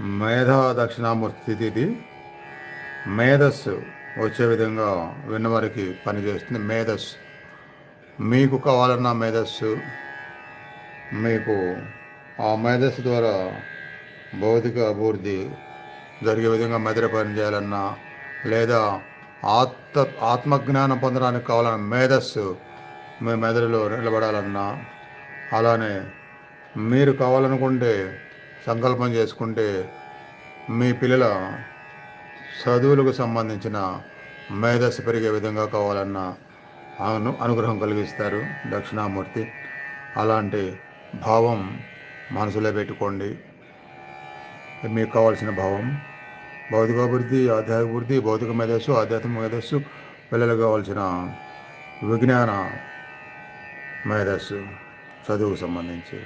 మేధా దక్షిణామూర్తి ఇది. మేధస్సు వచ్చే విధంగా విన్నవారికి పనిచేస్తుంది. మేధస్సు మీకు కావాలన్న మేధస్సు, మీకు ఆ మేధస్సు ద్వారా భౌతిక అభివృద్ధి జరిగే విధంగా మెదడు పనిచేయాలన్నా, లేదా ఆత్మజ్ఞానం పొందడానికి కావాలన్న మేధస్సు మీ మెదడులో నిలబడాలన్నా, అలానే మీరు కావాలనుకుంటే సంకల్పం చేసుకుంటే మీ పిల్లల చదువులకు సంబంధించిన మేధస్సు పెరిగే విధంగా కావాలన్న అనుగ్రహం కలిగిస్తారు దక్షిణామూర్తి. అలాంటి భావం మనసులో పెట్టుకోండి. మీకు కావాల్సిన భావం భౌతికాభివృద్ధి, ఆధ్యాత్మిక భౌతిక మేధస్సు, ఆధ్యాత్మిక మేధస్సు, పిల్లలకు కావాల్సిన విజ్ఞాన మేధస్సు, చదువుకు సంబంధించి.